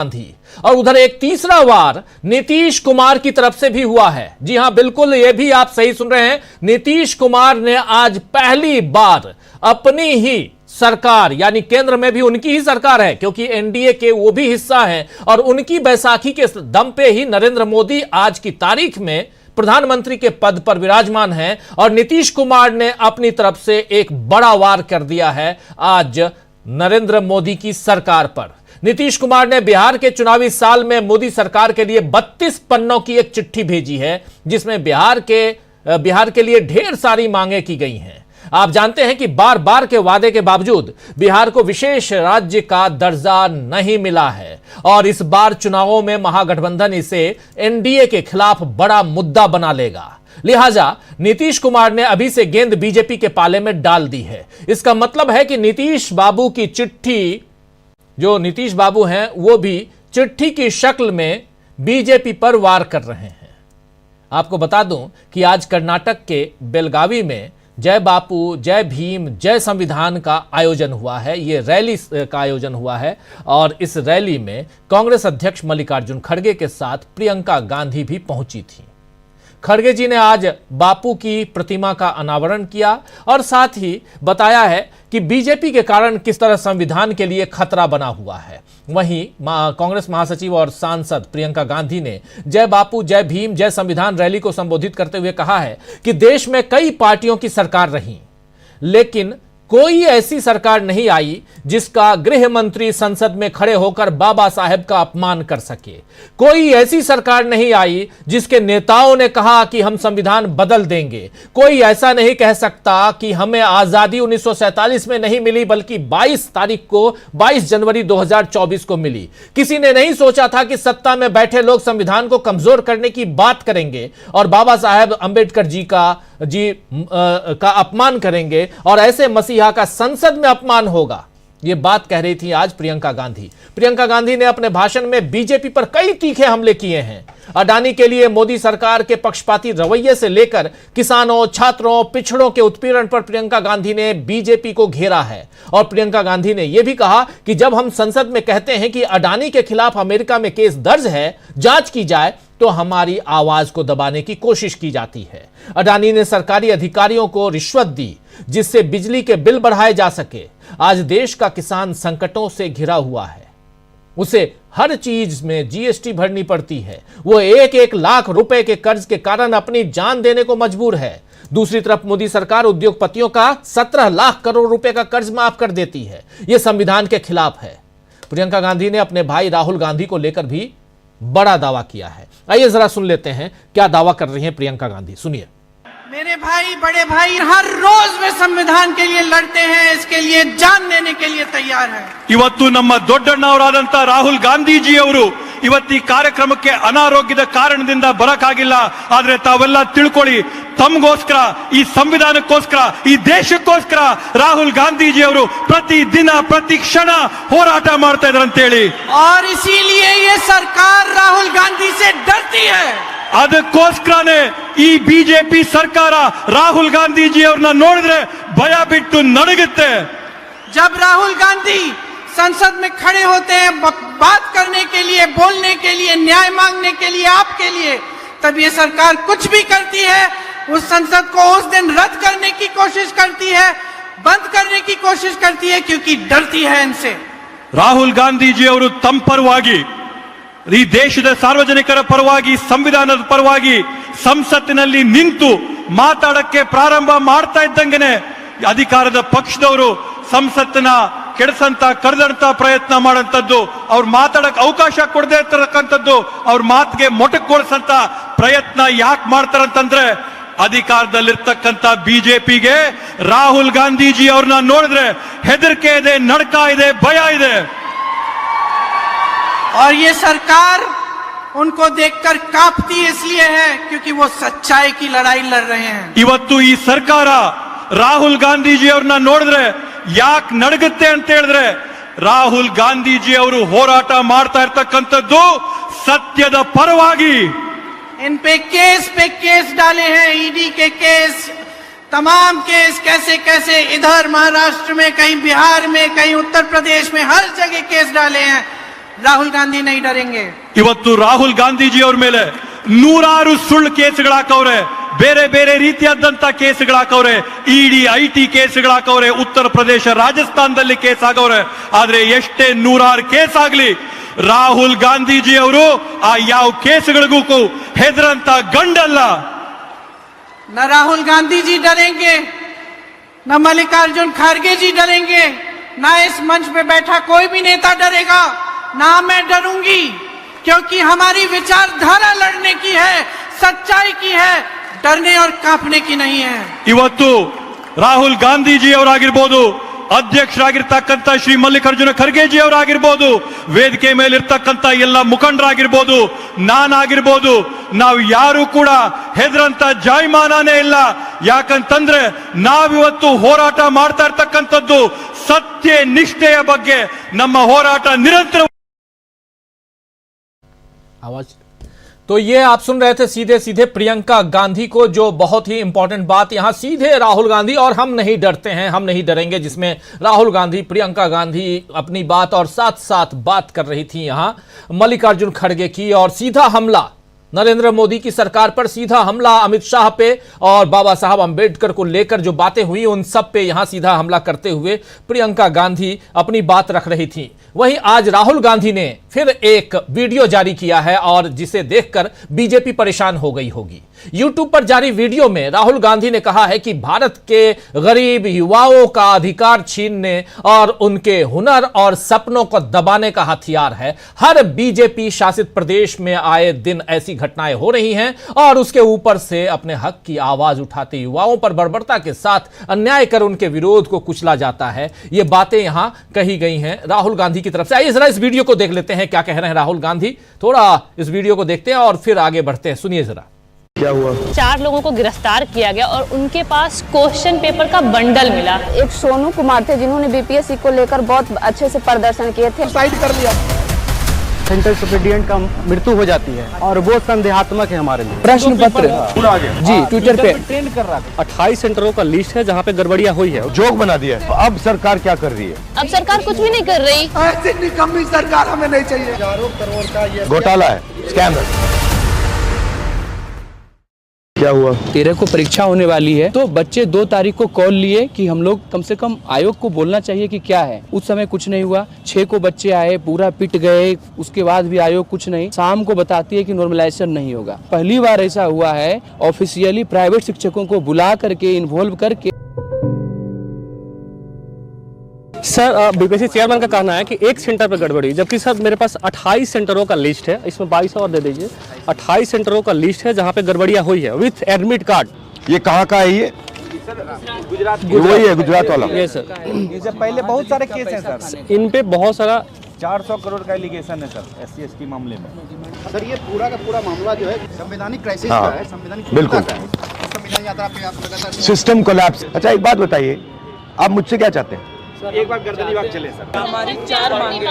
गांधी। और उधर एक तीसरा वार नीतीश कुमार की तरफ से भी हुआ है। जी हां, बिल्कुल, यह भी आप सही सुन रहे हैं। नीतीश कुमार ने आज पहली बार अपनी ही सरकार, यानी केंद्र में भी उनकी ही सरकार है क्योंकि एनडीए के वो भी हिस्सा है, और उनकी बैसाखी के दम पे ही नरेंद्र मोदी आज की तारीख में प्रधानमंत्री के पद पर विराजमान हैं। और नीतीश कुमार ने अपनी तरफ से एक बड़ा वार कर दिया है आज नरेंद्र मोदी की सरकार पर। नीतीश कुमार ने बिहार के चुनावी साल में मोदी सरकार के लिए 32 पन्नों की एक चिट्ठी भेजी है, जिसमें बिहार के लिए ढेर सारी मांगे की गई हैं। आप जानते हैं कि बार बार के वादे के बावजूद बिहार को विशेष राज्य का दर्जा नहीं मिला है, और इस बार चुनावों में महागठबंधन इसे एनडीए के खिलाफ बड़ा मुद्दा बना लेगा। लिहाजा नीतीश कुमार ने अभी से गेंद बीजेपी के पाले में डाल दी है। इसका मतलब है कि नीतीश बाबू की चिट्ठी, जो नीतीश बाबू हैं, वो भी चिट्ठी की शक्ल में बीजेपी पर वार कर रहे हैं। आपको बता दूं कि आज कर्नाटक के बेलगावी में जय बापू, जय भीम, जय संविधान का आयोजन हुआ है। ये रैली का आयोजन हुआ है, और इस रैली में कांग्रेस अध्यक्ष मल्लिकार्जुन खड़गे के साथ प्रियंका गांधी भी पहुंची थी। खड़गे जी ने आज बापू की प्रतिमा का अनावरण किया और साथ ही बताया है कि बीजेपी के कारण किस तरह संविधान के लिए खतरा बना हुआ है। वहीं कांग्रेस महासचिव और सांसद प्रियंका गांधी ने जय बापू, जय भीम, जय संविधान रैली को संबोधित करते हुए कहा है कि देश में कई पार्टियों की सरकार रही, लेकिन कोई ऐसी सरकार नहीं आई जिसका गृह मंत्री संसद में खड़े होकर बाबा साहेब का अपमान कर सके। कोई ऐसी सरकार नहीं आई जिसके नेताओं ने कहा कि हम संविधान बदल देंगे। कोई ऐसा नहीं कह सकता कि हमें आजादी 1947 में नहीं मिली, बल्कि 22 जनवरी 2024 को मिली। किसी ने नहीं सोचा था कि सत्ता में बैठे लोग संविधान को कमजोर करने की बात करेंगे और बाबा साहेब अंबेडकर जी का अपमान करेंगे, और ऐसे मसीहा का संसद में अपमान होगा। यह बात कह रही थी आज प्रियंका गांधी। प्रियंका गांधी ने अपने भाषण में बीजेपी पर कई तीखे हमले किए हैं। अडानी के लिए मोदी सरकार के पक्षपाती रवैये से लेकर किसानों, छात्रों, पिछड़ों के उत्पीड़न पर प्रियंका गांधी ने बीजेपी को घेरा है। और प्रियंका गांधी ने यह भी कहा कि जब हम संसद में कहते हैं कि अडानी के खिलाफ अमेरिका में केस दर्ज है, जांच की जाए, तो हमारी आवाज को दबाने की कोशिश की जाती है। अडानी ने सरकारी अधिकारियों को रिश्वत दी जिससे बिजली के बिल बढ़ाए जा सके। आज देश का किसान संकटों से घिरा हुआ है, उसे हर चीज में जीएसटी भरनी पड़ती है। वो 1-1 लाख रुपए के कर्ज के कारण अपनी जान देने को मजबूर है। दूसरी तरफ मोदी सरकार उद्योगपतियों का 17 लाख करोड़ रुपए का कर्ज माफ कर देती है। यह संविधान के खिलाफ है। प्रियंका गांधी ने अपने भाई राहुल गांधी को लेकर भी बड़ा दावा किया है। आइए जरा सुन लेते हैं क्या दावा कर रही हैं प्रियंका गांधी। सुनिए। मेरे भाई, बड़े भाई हर रोज वे संविधान के लिए लड़ते हैं, इसके लिए जान देने के लिए तैयार है। ಇವತ್ತು ನಮ್ಮ ದೊಡ್ಡಣ್ಣವರಾದಂತ ರಾಹುಲ್ ಗಾಂಧೀಜಿಯವರು ಇವತ್ತು ಈ ಕಾರ್ಯಕ್ರಮಕ್ಕೆ ಅನಾರೋಗ್ಯದ ಕಾರಣದಿಂದ ಬರಕಾಗಿಲ್ಲ. ಆದ್ರೆ ತಾವೆಲ್ಲ ತಿಳ್ಕೊಳ್ಳಿ, ತಮಗೋಸ್ಕರ, ಈ ಸಂವಿಧಾನಕ್ಕೋಸ್ಕರ, ಈ ದೇಶಕ್ಕೋಸ್ಕರ ರಾಹುಲ್ ಗಾಂಧೀಜಿಯವರು ಪ್ರತಿ ದಿನ ಪ್ರತಿ ಕ್ಷಣ ಹೋರಾಟ ಮಾಡ್ತಾ ಇದ್ದಾರೆ ಅಂತ ಹೇಳಿ, और इसीलिए ये सरकार राहुल गांधी से डरती है। ಅದಕ್ಕೋಸ್ಕರನೇ ಈ ಬಿಜೆಪಿ ಸರ್ಕಾರ ರಾಹುಲ್ ಗಾಂಧೀಜಿಯವರನ್ನ ನೋಡಿದ್ರೆ ಭಯ ಬಿಟ್ಟು ನಡುಗುತ್ತೆ। जब राहुल गांधी संसद में खड़े होते हैं बात करने के लिए, बोलने के लिए, न्याय मांगने के लिए, आपके लिए, तब ये सरकार कुछ भी करती है, उस संसद को उस दिन रद्द करने की कोशिश करती है, बंद करने की कोशिश करती है, क्योंकि डरती है इनसे। ರಾಹುಲ್ ಗಾಂಧೀಜಿಯವರು ತಮ್ಮ ಪರವಾಗಿ, ಈ ದೇಶದ ಸಾರ್ವಜನಿಕರ ಪರವಾಗಿ, ಸಂವಿಧಾನದ ಪರವಾಗಿ ಸಂಸತ್ತಿನಲ್ಲಿ ನಿಂತು ಮಾತಾಡಕ್ಕೆ ಪ್ರಾರಂಭ ಮಾಡ್ತಾ ಇದ್ದಂಗೆನೆ ಅಧಿಕಾರದ ಪಕ್ಷದವರು ಸಂಸತ್ತಿನ ಕೆಡಸಂತ, ಕರೆದಂತ ಪ್ರಯತ್ನ ಮಾಡಂತದ್ದು, ಅವ್ರು ಮಾತಾಡಕ್ ಅವಕಾಶ ಕೊಡದೇ ಇರತಕ್ಕಂಥದ್ದು, ಅವ್ರ ಮಾತಿಗೆ ಮೊಟಕುಗೊಳಿಸಂತ ಪ್ರಯತ್ನ ಯಾಕೆ ಮಾಡ್ತಾರಂತಂದ್ರೆ, ಅಧಿಕಾರದಲ್ಲಿರ್ತಕ್ಕಂಥ ಬಿಜೆಪಿಗೆ ರಾಹುಲ್ ಗಾಂಧೀಜಿ ಅವ್ರನ್ನ ನೋಡಿದ್ರೆ ಹೆದರಿಕೆ ಇದೆ, ನಡ್ಕ ಇದೆ, ಭಯ ಇದೆ। और ये सरकार उनको देखकर कांपती इसलिए है क्योंकि वो सच्चाई की लड़ाई लड़ रहे हैं। ಇವತ್ತು ಈ ಸರ್ಕಾರ ರಾಹುಲ್ ಗಾಂಧೀಜಿ ಅವ್ರನ್ನ ನೋಡಿದ್ರೆ ಯಾಕೆ ನಡಗುತ್ತೆ ಅಂತ ಹೇಳಿದ್ರೆ, ರಾಹುಲ್ ಗಾಂಧೀಜಿ ಅವರು ಹೋರಾಟ ಮಾಡ್ತಾ ಇರ್ತಕ್ಕಂಥದ್ದು ಸತ್ಯದ ಪರವಾಗಿ। इन पे केस डाले हैं, ईडी के केस, तमाम केस, कैसे कैसे इधर महाराष्ट्र में, कहीं बिहार में, कहीं उत्तर प्रदेश में, हर जगह केस डाले हैं। राहुल गांधी नहीं डरेंगे। ಇವತ್ತು ರಾಹುಲ್ ಗಾಂಧೀಜಿಯವರ ಮೇಲೆ ನೂರಾರು ಸುಳ್ಳು ಕೇಸ್ಗಳಾಕವ್ರೆ, ಬೇರೆ ಬೇರೆ ರೀತಿಯಾದಂತ ಕೇಸ್ಗಳಾಕವ್ರೆ, ಇಡಿ ಐಟಿ ಕೇಸ್ಗಳಾಕವ್ರೆ, ಉತ್ತರ ಪ್ರದೇಶ ರಾಜಸ್ಥಾನದಲ್ಲಿ ಕೇಸ್ ಆಗವ್ರೆ. ಆದ್ರೆ ಎಷ್ಟೇ ನೂರಾರು ಕೇಸ್ ಆಗ್ಲಿ, ರಾಹುಲ್ ಗಾಂಧೀಜಿ ಅವರು ಆ ಯಾವ ಕೇಸ್ಗಳಿಗೂ ಹೆದರಂತ ಗಂಡಲ್ಲ. न राहुल गांधी जी डरेंगे, न मल्लिकार्जुन खड़गे जी डरेंगे, न इस मंच पे बैठा कोई भी नेता डरेगा, ना मैं डरूंगी, क्योंकि हमारी विचारधारा लड़ने की है, सच्चाई की है, डरने और कांपने की नहीं है। ಇವತ್ತು ರಾಹುಲ್ ಗಾಂಧೀಜಿ ಅವರಾಗಿರ್ಬೋದು, ಅಧ್ಯಕ್ಷರಾಗಿರ್ತಕ್ಕಂಥ ಶ್ರೀ ಮಲ್ಲಿಕಾರ್ಜುನ ಖರ್ಗೆಜಿ ಅವರಾಗಿರ್ಬೋದು, ವೇದಿಕೆ ಮೇಲಿರ್ತಕ್ಕಂಥ ಎಲ್ಲ ಮುಖಂಡರಾಗಿರ್ಬೋದು, ನಾನಾಗಿರ್ಬೋದು, ನಾವು ಯಾರು ಕೂಡ ಹೆದರಂತ ಜಾಯಮಾನನೇ ಇಲ್ಲ. ಯಾಕಂತಂದ್ರೆ ನಾವಿವತ್ತು ಹೋರಾಟ ಮಾಡ್ತಾ ಇರ್ತಕ್ಕಂಥದ್ದು ಸತ್ಯ ನಿಷ್ಠೆಯ ಬಗ್ಗೆ. ನಮ್ಮ ಹೋರಾಟ ನಿರಂತರ. आवाज तो ये आप सुन रहे थे सीधे सीधे प्रियंका गांधी को, जो बहुत ही इंपॉर्टेंट बात यहां सीधे राहुल गांधी और हम नहीं डरते हैं, हम नहीं डरेंगे, जिसमें राहुल गांधी, प्रियंका गांधी अपनी बात और साथ साथ बात कर रही थी यहां मल्लिकार्जुन खड़गे की, और सीधा हमला नरेंद्र मोदी की सरकार पर, सीधा हमला अमित शाह पे और बाबा साहब अंबेडकर को लेकर जो बातें हुई उन सब पे यहां सीधा हमला करते हुए प्रियंका गांधी अपनी बात रख रही थी। वहीं आज राहुल गांधी ने फिर एक वीडियो जारी किया है और जिसे देखकर बीजेपी परेशान हो गई होगी। यूट्यूब पर जारी वीडियो में राहुल गांधी ने कहा है कि भारत के गरीब युवाओं का अधिकार छीनने और उनके हुनर और सपनों को दबाने का हथियार है। हर बीजेपी शासित प्रदेश में आए दिन ऐसी घटनाएं हो रही हैं और उसके ऊपर से अपने हक की आवाज उठाते युवाओं पर बर्बरता के साथ अन्याय कर उनके विरोध को कुचला जाता है। ये बातें यहां कही गई हैं राहुल गांधी की तरफ से। आइए जरा इस वीडियो को देख लेते हैं क्या कह रहे हैं राहुल गांधी। थोड़ा इस वीडियो को देखते हैं और फिर आगे बढ़ते हैं। सुनिए जरा। क्या हुआ? 4 लोगों को गिरफ्तार किया गया और उनके पास क्वेश्चन पेपर का बंडल मिला। एक सोनू कुमार थे जिन्होंने बीपीएससी को लेकर बहुत अच्छे से प्रदर्शन किए थे। साइड कर लिया। सेंट्रल सुपरिटेंडेंट का मृत्यु हो जाती है और वो संदेहात्मक है हमारे लिए। प्रश्न पत्र जी ट्विटर पे ट्रेंड कर रहा है। 28 सेंटरों का लिस्ट है जहाँ पे गड़बड़ियाँ हुई है, जोक बना दिया है। अब सरकार क्या कर रही है? अब सरकार कुछ भी नहीं कर रही। ऐसी निकम्मी सरकार हमें नहीं चाहिए। हजारों करोड़ का ये घोटाला है, स्कैम है। क्या हुआ? 13 को परीक्षा होने वाली है, तो बच्चे 2 तारीख को कॉल लिए कि हम लोग कम से कम आयोग को बोलना चाहिए कि क्या है। उस समय कुछ नहीं हुआ। 6 को बच्चे आए, पूरा पिट गए, उसके बाद भी आयोग कुछ नहीं। शाम को बताती है कि नॉर्मलाइजेशन नहीं होगा। पहली बार ऐसा हुआ है ऑफिशियली प्राइवेट शिक्षकों को बुला करके इन्वॉल्व करके। सर बीपीएससी चेयरमैन का कहना है कि एक सेंटर पर गड़बड़ी, जबकि सर मेरे पास 28 सेंटरों का लिस्ट है, इसमें 22 और दे दीजिए। 28 सेंटरों का लिस्ट है जहां पे गड़बड़ियां हुई है विथ एडमिट कार्ड। ये कहाँ का है? ये गुजरात, वही है गुजरात वाला। ये सर इससे पहले बहुत सारे केस हैं सर। इन पे बहुत सारा 400 करोड़ का एलिगेशन है सर एससी एसटी मामले में। सर ये पूरा का पूरा मामला जो है संवैधानिक क्राइसिस हाँ, का है, संवैधानिक बिल्कुल संविधान यात्रा पे आप लगातार सिस्टम कोलैप्स। अच्छा एक बात बताइए, आप मुझसे क्या चाहते हैं? एक बार गर्दनी बाग चले सर। हमारी 4 मांगे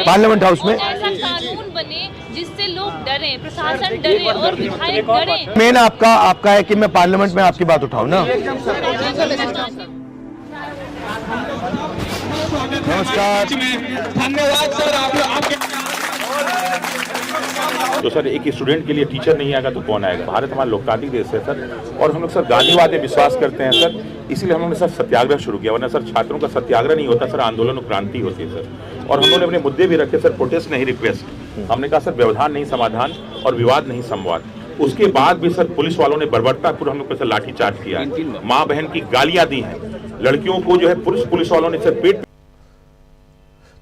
पार्लियामेंट हाउस में ऐसा कानून बने जिससे लोग डरे, प्रशासन डरे और विधायक डरे। मेन आपका है कि मैं पार्लियामेंट में आपकी बात उठाऊं ना। नमस्कार, धन्यवाद सर। आपके तो सर एक स्टूडेंट के लिए टीचर नहीं आएगा तो कौन आएगा? भारत हमारा लोकतांत्रिक देश है सर, और हम लोग सर गांधीवाद में विश्वास करते हैं सर, इसीलिए हम लोगों ने सर सत्याग्रह शुरू किया। वरना सर छात्रों का सत्याग्रह नहीं होता सर, आंदोलन और क्रांति होती है सर। और हम लोगों ने अपने मुद्दे भी रखे सर, प्रोटेस्ट नहीं रिक्वेस्ट। हमने कहा सर व्यवधान नहीं समाधान और विवाद नहीं संवाद। उसके बाद भी सर पुलिस वालों ने बर्बरतापूर्वक हम लोग पर सर लाठीचार्ज किया है, माँ बहन की गालियां दी हैं, लड़कियों को जो है पुलिस वालों ने सर पेट।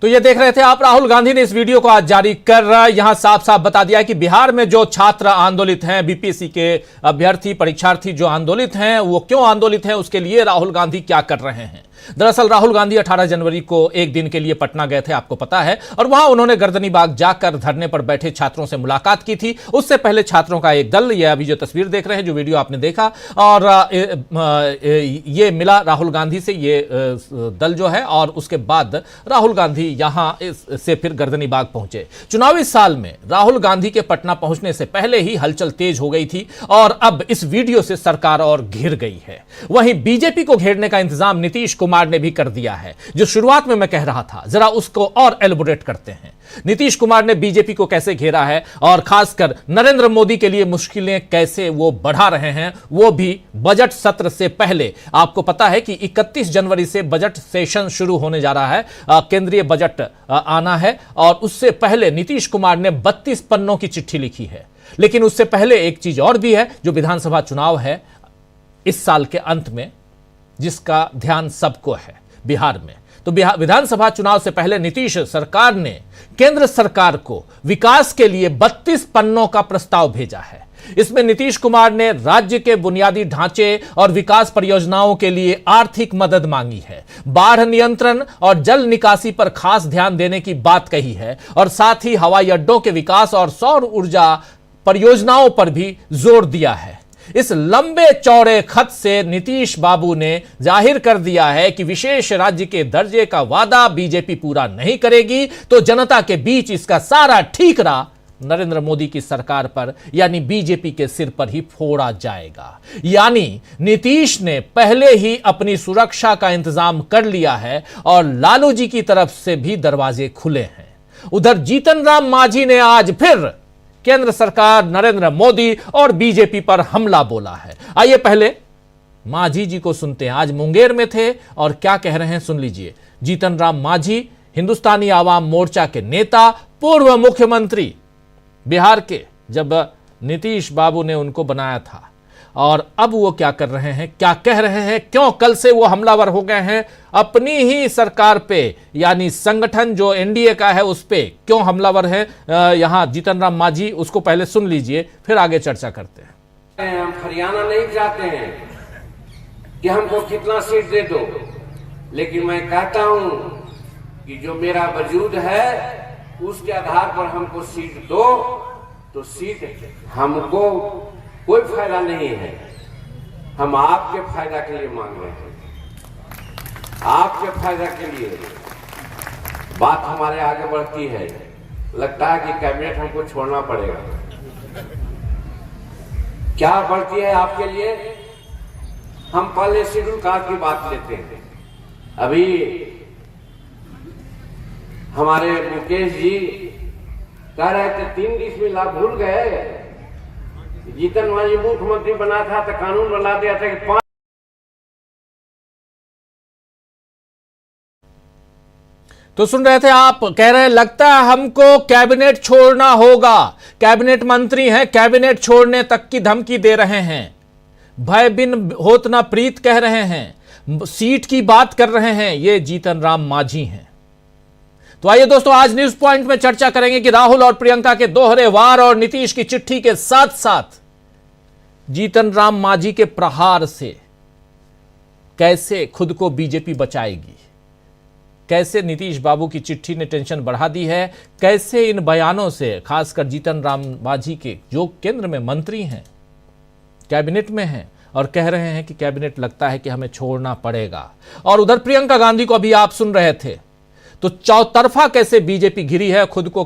तो ये देख रहे थे आप, राहुल गांधी ने इस वीडियो को आज जारी कर यहां साफ साफ बता दिया कि बिहार में जो छात्र आंदोलित हैं, बीपीएससी के अभ्यर्थी परीक्षार्थी जो आंदोलित हैं, वो क्यों आंदोलित हैं, उसके लिए राहुल गांधी क्या कर रहे हैं। दरअसल राहुल गांधी 18 जनवरी को एक दिन के लिए पटना गए थे, आपको पता है, और वहां उन्होंने गर्दनी बाग जाकर धरने पर बैठे छात्रों से मुलाकात की थी। उससे पहले छात्रों का एक दल, ये अभी जो तस्वीर देख रहे हैं, जो वीडियो आपने देखा, और ये मिला राहुल गांधी से, ये दल जो है, और उसके बाद राहुल गांधी यहां से फिर गर्दनी बाग पहुंचे। चुनावी साल में राहुल गांधी के पटना पहुंचने से पहले ही हलचल तेज हो गई थी और अब इस वीडियो से सरकार और घिर गई है। वहीं बीजेपी को घेरने का इंतजाम नीतीश कुमार कुमार ने भी कर दिया है। जो शुरुआत में मैं कह रहा था, जरा उसको और एलिबोरेट करते हैं। नीतीश कुमार ने बीजेपी को कैसे घेरा है और खासकर नरेंद्र मोदी के लिए मुश्किलें कैसे वो बढ़ा रहे हैं, वो भी बजट सत्र से पहले। आपको पता है कि 31 जनवरी से बजट सेशन शुरू होने जा रहा है, केंद्रीय बजट आना है, और उससे पहले नीतीश कुमार ने 32 पन्नों की चिट्ठी लिखी है। लेकिन उससे पहले एक चीज और भी है, जो विधानसभा चुनाव है इस साल के अंत में, जिसका ध्यान सबको है बिहार में। तो विधानसभा चुनाव से पहले नीतीश सरकार ने केंद्र सरकार को विकास के लिए 32 पन्नों का प्रस्ताव भेजा है। इसमें नीतीश कुमार ने राज्य के बुनियादी ढांचे और विकास परियोजनाओं के लिए आर्थिक मदद मांगी है, बाढ़ नियंत्रण और जल निकासी पर खास ध्यान देने की बात कही है, और साथ ही हवाई अड्डों के विकास और सौर ऊर्जा परियोजनाओं पर भी जोर दिया है। इस लंबे चौड़े खत से नीतीश बाबू ने जाहिर कर दिया है कि विशेष राज्य के दर्जे का वादा बीजेपी पूरा नहीं करेगी, तो जनता के बीच इसका सारा ठीकरा नरेंद्र मोदी की सरकार पर यानी बीजेपी के सिर पर ही फोड़ा जाएगा। यानी नीतीश ने पहले ही अपनी सुरक्षा का इंतजाम कर लिया है और लालू जी की तरफ से भी दरवाजे खुले हैं। उधर जीतन राम मांझी ने आज फिर केंद्र सरकार, नरेंद्र मोदी और बीजेपी पर हमला बोला है। आइए पहले मांझी जी को सुनते हैं। आज मुंगेर में थे और क्या कह रहे हैं सुन लीजिए। जीतन राम मांझी हिंदुस्तानी आवाम मोर्चा के नेता, पूर्व मुख्यमंत्री बिहार के, जब नीतीश बाबू ने उनको बनाया था, और अब वो क्या कर रहे हैं, क्या कह रहे हैं, क्यों कल से वो हमलावर हो गए हैं अपनी ही सरकार पे, यानी संगठन जो एनडीए का है उस पे क्यों हमलावर है यहां जीतन राम मांझी, उसको पहले सुन लीजिए, फिर आगे चर्चा करते हैं। हम हरियाणा नहीं चाहते हैं कि हमको कितना सीट दे दो, लेकिन मैं कहता हूं कि जो मेरा वजूद है उसके आधार पर हमको सीट दो, तो सीट हमको कोई फायदा नहीं है, हम आपके फायदा के लिए मांग रहे हैं, आपके फायदा के लिए बात हमारे आगे बढ़ती है। लगता है कि कैबिनेट हमको छोड़ना पड़ेगा। क्या बढ़ती है आपके लिए? हम पहले शेड्यूल कास्ट की बात लेते हैं। अभी हमारे मुकेश जी कह रहे थे 3 डिसमिल आप भूल गए। जीतन मांझी मुख्यमंत्री बना था तो कानून बना दिया था कि 5। तो सुन रहे थे आप, कह रहे हैं लगता है हमको कैबिनेट छोड़ना होगा। कैबिनेट मंत्री हैं, कैबिनेट छोड़ने तक की धमकी दे रहे हैं। भय बिन होत ना प्रीत कह रहे हैं, सीट की बात कर रहे हैं। ये जीतन राम मांझी हैं। तो आइए दोस्तों, आज न्यूज पॉइंट में चर्चा करेंगे कि राहुल और प्रियंका के दोहरे वार और नीतीश की चिट्ठी के साथ साथ जीतन राम मांझी के प्रहार से कैसे खुद को बीजेपी बचाएगी, कैसे नीतीश बाबू की चिट्ठी ने टेंशन बढ़ा दी है, कैसे इन बयानों से, खासकर जीतन राम मांझी के जो केंद्र में मंत्री हैं, कैबिनेट में हैं और कह रहे हैं कि कैबिनेट लगता है कि हमें छोड़ना पड़ेगा। और उधर प्रियंका गांधी को अभी आप सुन रहे थे, तो चौतरफा कैसे बीजेपी घिरी है, खुद को